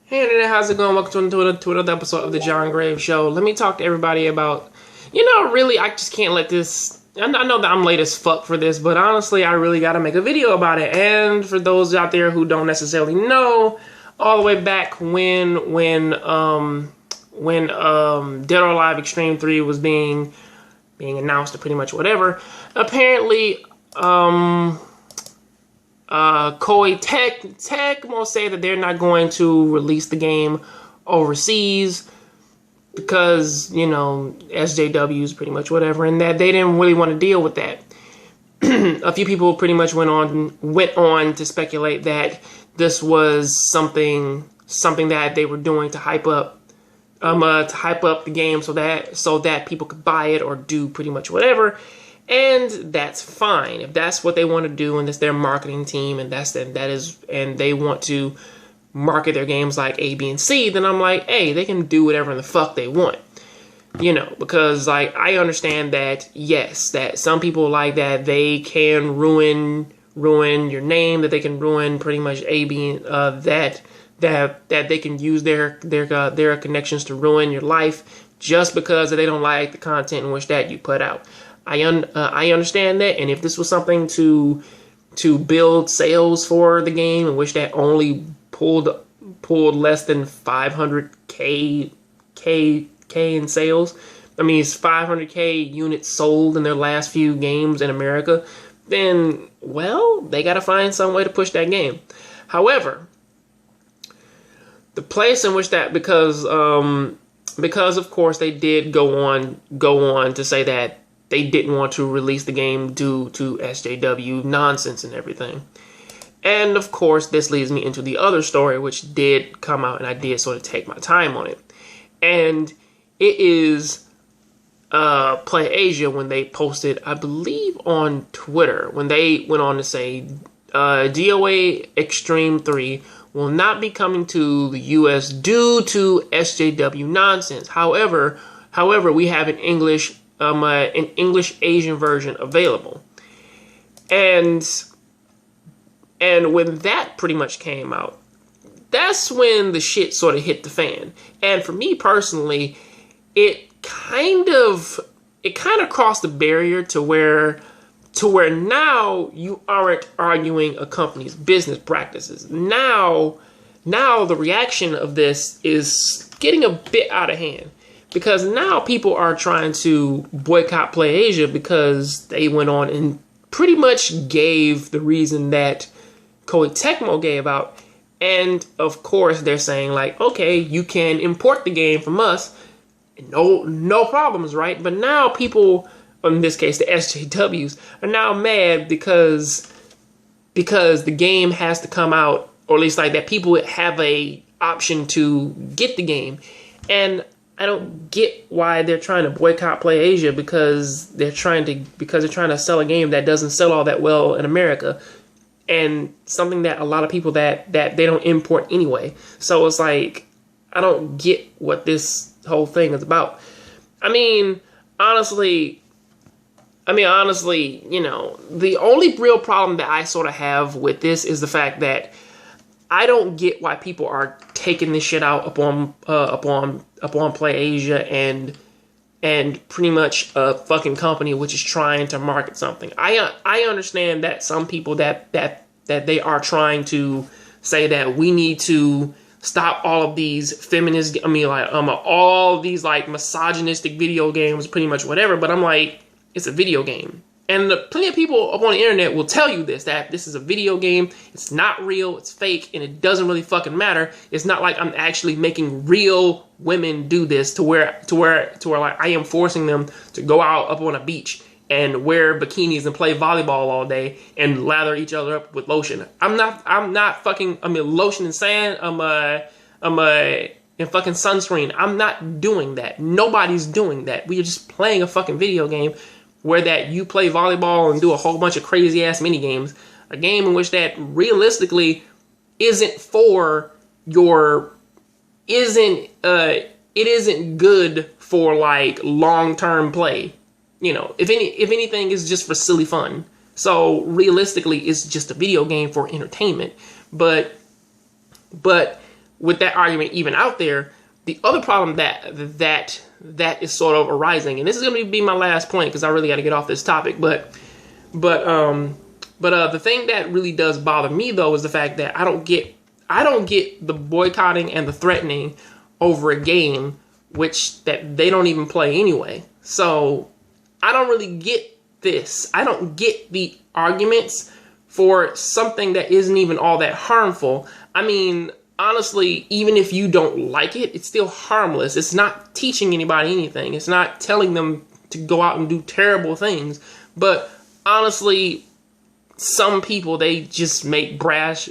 Hey internet, how's it going? Welcome to another episode of the Jongravesshow. Let me talk to everybody about, really, I just can't let this, I know that I'm late as fuck for this, but honestly, I really gotta make a video about it. And for those out there who don't necessarily know, all the way back when Dead or Alive Xtreme 3 was being announced or pretty much whatever, apparently, Koei Tech will say that they're not going to release the game overseas because, SJWs pretty much whatever, and that they didn't really want to deal with that. A few people pretty much went on to speculate that this was something that they were doing to hype up the game so that people could buy it or do pretty much whatever. And that's fine if that's what they want to do, and it's their marketing team, and and they want to market their games like A, B, and C. Then I'm like, hey, they can do whatever the fuck they want, because like I understand that yes, that some people like that they can ruin your name, that they can ruin pretty much A, B, that they can use their connections to ruin your life just because they don't like the content in which that you put out. I understand that, and if this was something to build sales for the game, in which that only pulled less than 500k in sales, I mean it's 500k units sold in their last few games in America, then well, they gotta find some way to push that game. However, the place in which that because of course they did go on to say that they didn't want to release the game due to SJW nonsense and everything. And of course, this leads me into the other story, which did come out, and I did sort of take my time on it. And it is PlayAsia when they posted, I believe on Twitter, when they went on to say DOA Xtreme 3 will not be coming to the US due to SJW nonsense. However, we have an English Asian version available, and when that pretty much came out, that's when the shit sort of hit the fan. And for me personally, it kind of crossed the barrier to where now you aren't arguing a company's business practices. Now the reaction of this is getting a bit out of hand. Because now people are trying to boycott PlayAsia because they went on and pretty much gave the reason that Koei Tecmo gave out. And of course they're saying like, okay, you can import the game from us. No problems, right? But now people, in this case the SJWs, are now mad because the game has to come out, or at least like that people have a option to get the game. And I don't get why they're trying to boycott PlayAsia because they're trying to sell a game that doesn't sell all that well in America, and something that a lot of people that they don't import anyway. So it's like, I don't get what this whole thing is about. I mean, honestly, the only real problem that I sort of have with this is the fact that I don't get why people are taking this shit out upon PlayAsia and pretty much a fucking company which is trying to market something. I understand that some people that they are trying to say that we need to stop all of these feminist, all these like misogynistic video games, pretty much whatever. But I'm like, it's a video game. And plenty of people up on the internet will tell you that this is a video game. It's not real. It's fake, and it doesn't really fucking matter. It's not like I'm actually making real women do this to where like I am forcing them to go out up on a beach and wear bikinis and play volleyball all day and lather each other up with lotion. I'm not fucking. Lotion and sand. And fucking sunscreen. I'm not doing that. Nobody's doing that. We are just playing a fucking video game where that you play volleyball and do a whole bunch of crazy ass mini games. A game in which that realistically isn't good for like long-term play. If anything, it's just for silly fun. So realistically, it's just a video game for entertainment. But with that argument even out there, the other problem that is sort of arising, and this is going to be my last point because I really got to get off this topic, but the thing that really does bother me though is the fact that I don't get the boycotting and the threatening over a game that they don't even play anyway. So I don't really get this. I don't get the arguments for something that isn't even all that harmful. I mean, honestly, even if you don't like it, it's still harmless. It's not teaching anybody anything. It's not telling them to go out and do terrible things. But honestly, some people, they just make brash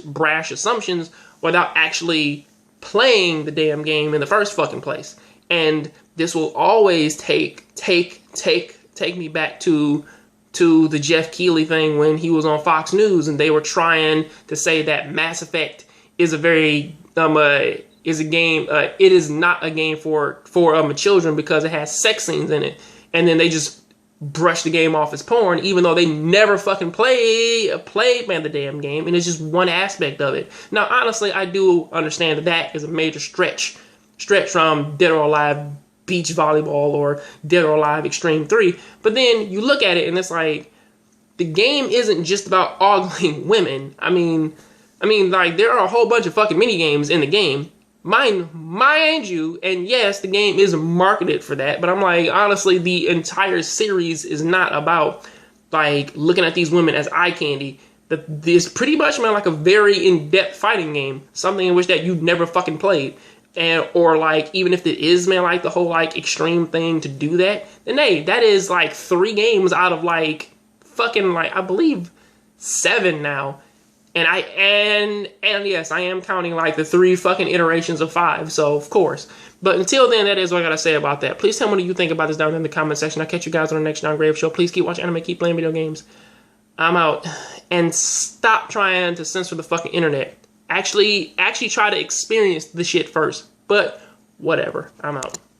assumptions without actually playing the damn game in the first fucking place. And this will always take me back to the Jeff Keighley thing when he was on Fox News and they were trying to say that Mass Effect is a very is a game. It is not a game for children because it has sex scenes in it, and then they just brush the game off as porn, even though they never fucking played the damn game, and it's just one aspect of it. Now, honestly, I do understand that is a major stretch from Dead or Alive Beach Volleyball or Dead or Alive Xtreme 3, but then you look at it and it's like, the game isn't just about ogling women. I mean, like, there are a whole bunch of fucking mini games in the game. Mind you, and yes, the game is marketed for that, but I'm like, honestly, the entire series is not about, like, looking at these women as eye candy. This pretty much, man, like a very in-depth fighting game, something in which that you've never fucking played. Or, like, even if it is, man, like, the whole, like, extreme thing to do that, then, hey, that is, like, 3 games out of, like, fucking, like, I believe 7 now. And yes, I am counting like the 3 fucking iterations of 5, so of course. But until then, that is what I gotta say about that. Please tell me what you think about this down in the comment section. I'll catch you guys on the next Jongravesshow show. Please keep watching anime, keep playing video games. I'm out. And stop trying to censor the fucking internet. Actually try to experience the shit first. But whatever. I'm out.